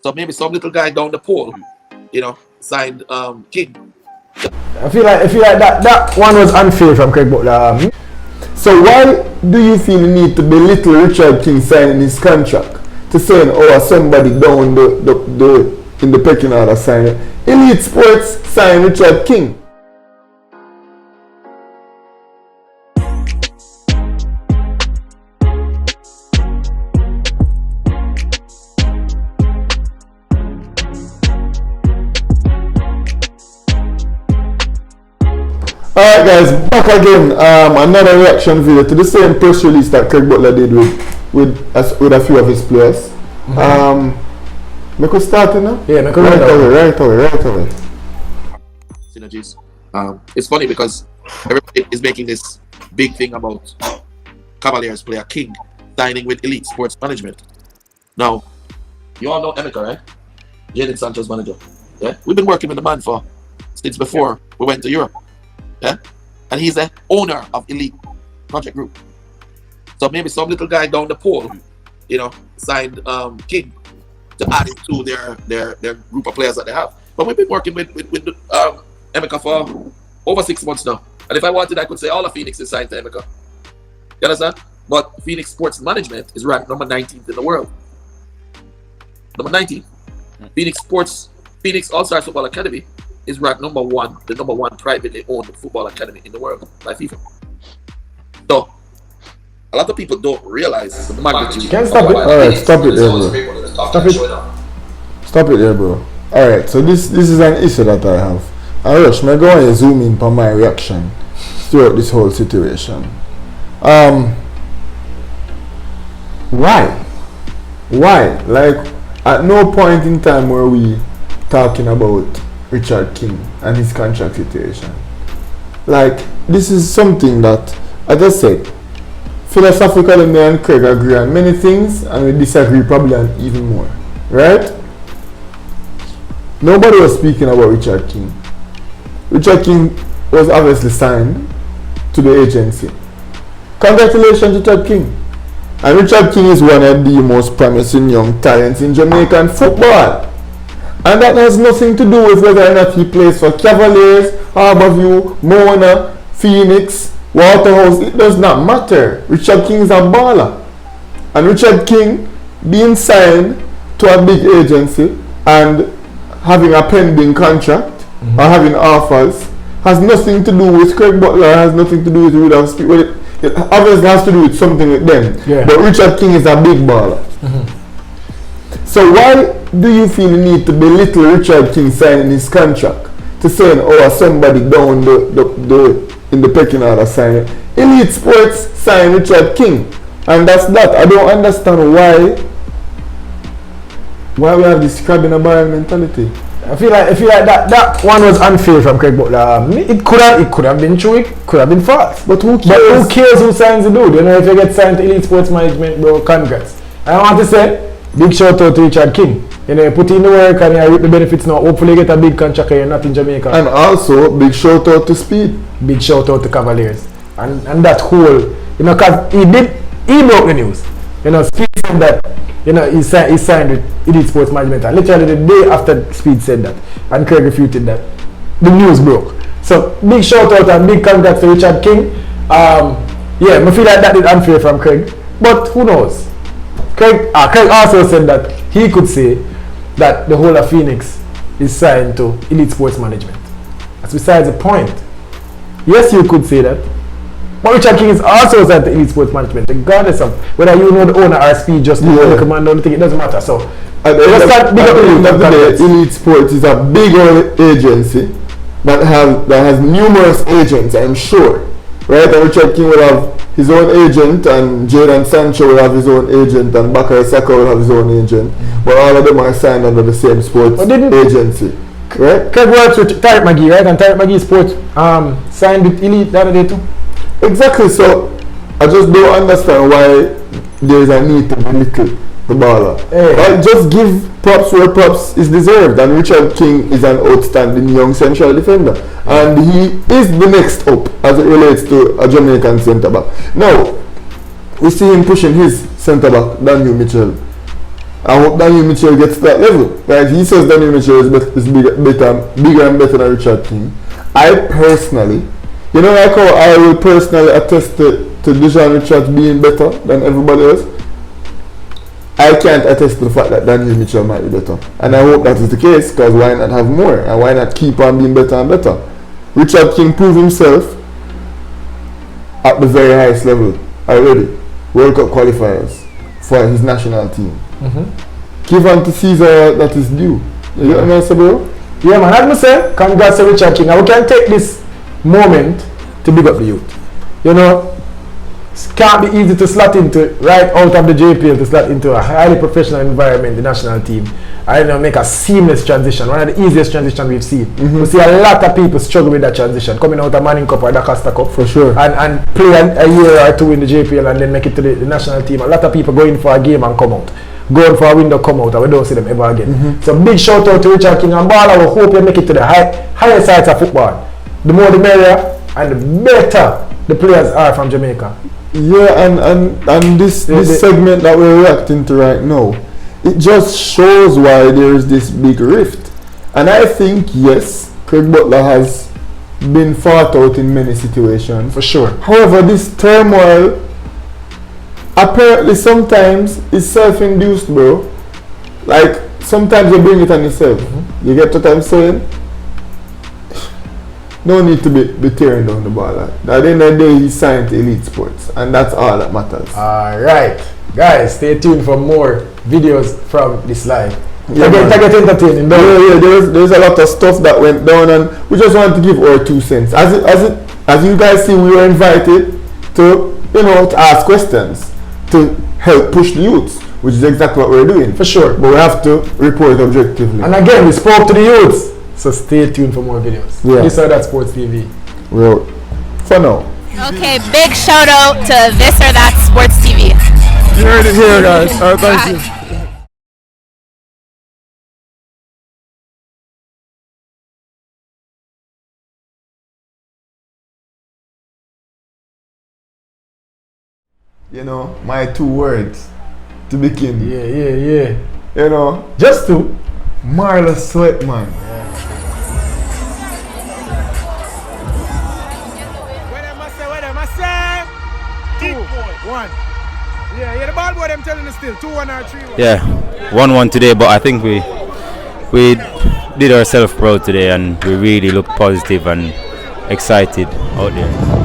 So maybe some little guy down the pole, signed King. I feel like that one was unfair from Craig Butler. So why do you feel the need to belittle Richard King signing his contract to saying, somebody down in the pecking order signing? Elite Sports signed Richard King. Alright guys, back again. Another reaction video to the same press release that Craig Butler did with a few of his players. Make us start now? Yeah, make us right away. Synergies. It's funny because everybody is making this big thing about Cavaliers player King signing with Elite Sports Management. Now, you all know Emeka, right? Jadon Sancho's manager. Yeah, we've been working with the man since before we went to Europe. Yeah, and he's the owner of Elite Project Group. So maybe some little guy down the pole, signed King to add it to their group of players that they have. But we've been working with Emeka for over 6 months now. And if I wanted, I could say all of Phoenix is signed to Emeka. You understand? But Phoenix Sports Management is ranked number 19th in the world. Number 19. Phoenix All-Star Football Academy is ranked the number one privately owned football academy in the world by FIFA. So, a lot of people don't realize the magnitude. You can't stop it. Alright, stop it there, bro. Stop it there, bro. Alright, so this is an issue that I have. Rush, may go and zoom in on my reaction throughout this whole situation. Why? Like, at no point in time were we talking about Richard King and his contract situation. Like, this is something that, as I said, philosophically me and Craig agree on many things and we disagree probably on even more. Right? Nobody was speaking about Richard King. Richard King was obviously signed to the agency. Congratulations, Richard King. And Richard King is one of the most promising young talents in Jamaican football. And that has nothing to do with whether or not he plays for Cavaliers, Harborview, Mona, Phoenix, Waterhouse. It does not matter. Richard King is a baller. And Richard King being signed to a big agency and having a pending contract or having offers has nothing to do with Craig Butler, has nothing to do with Rudolph Speed. Well, it obviously has to do with something with them. Yeah. But Richard King is a big baller. So why do you feel the need to belittle Richard King signing his contract to saying, somebody down in the pecking order signing? Elite Sports signed Richard King, and that's that. I don't understand why we have this crab in a barrel mentality. I feel like that one was unfair from Craig Butler. It could have been true, it could have been false. But who cares who signs the dude? If you get signed to Elite Sports Management, bro, congrats. I want to say big shout out to Richard King. You put in the work and you reap the benefits now. Hopefully you get a big contract here, not in Jamaica. And also big shout out to Speed. Big shout out to Cavaliers. And that whole, cause he broke the news. Speed said that, he signed with Elite Sports Management. And literally the day after Speed said that, and Craig refuted that, the news broke. So big shout out and big congrats to Richard King. I feel like that is unfair from Craig. But who knows? Craig also said that he could say that the whole of Phoenix is signed to Elite Sports Management. That's besides the point. Yes, you could say that. But Richard King is also signed to Elite Sports Management, regardless of whether you know the owner or Speed, just the command or the thing, it doesn't matter. So, Elite Sports is a big old agency that has numerous agents, I'm sure. Right? And Richard King will have his own agent, and Jadon Sancho will have his own agent, and Bakary Saka will have his own agent. But all of them are signed under the same sports agency. Right? Craig works with Tariq McGee, right? And Tariq McGee Sports signed with Elite the other day too. Exactly, so I just don't understand why there is a need to belittle the baller. Hey. Just give props where props is deserved, and Richard King is an outstanding young central defender, and he is the next up as it relates to a Jamaican centre back. Now we see him pushing his centre back, Daniel Mitchell, I hope Daniel Mitchell gets to that level. Right? He says Daniel Mitchell is bigger and better than Richard King. I personally, like how I will personally attest to Dijon Richards being better than everybody else. I can't attest to the fact that Daniel Mitchell might be better. And I hope that is the case, because why not have more? And why not keep on being better and better? Richard King proved himself at the very highest level already. World Cup qualifiers for his national team. Give on to Caesar that is due. You get what I'm saying, bro? Yeah, man. As I say, congrats to Richard King. And we can take this moment to big up the youth. It can't be easy to slot into right out of the JPL to slot into a highly professional environment, the national team. And make a seamless transition. One of the easiest transitions we've seen. We see a lot of people struggle with that transition, coming out of Manning Cup or the Costa Cup. For sure. And play a year or two in the JPL and then make it to the national team. A lot of people go in for a game and come out. Going for a window, come out, and we don't see them ever again. So big shout out to Richard King and Ball. I hope you make it to the higher sides of football. The more the merrier, and the better the players are from Jamaica. Yeah, and this segment that we're reacting to right now, it just shows why there is this big rift. And I think, yes, Craig Butler has been fought out in many situations. For sure. However, this turmoil apparently sometimes is self-induced, bro. Like, sometimes you bring it on yourself. You get what I'm saying? No need to be tearing down the ball. At the end of the day, he signed to Elite Sports, and that's all that matters. Alright, guys, stay tuned for more videos from this live. Yeah, get entertaining. Yeah, there's a lot of stuff that went down, and we just want to give our 2 cents. As you guys see, we were invited to to ask questions to help push the youths, which is exactly what we're doing. For sure. But we have to report objectively. And again, we spoke to the youths, so stay tuned for more videos. Yeah. This or That Sports TV. Well, for now. Okay, big shout out to This or That Sports TV. You heard it here, guys. All right, thank you. My 2 words to begin. Yeah. Just to Marlon Sweatman. What am I say? 2, 1. Yeah, the ball boy them telling us still 2-1 or 3-1. Yeah, 1-1 today, but I think we did ourselves proud today, and we really look positive and excited out there.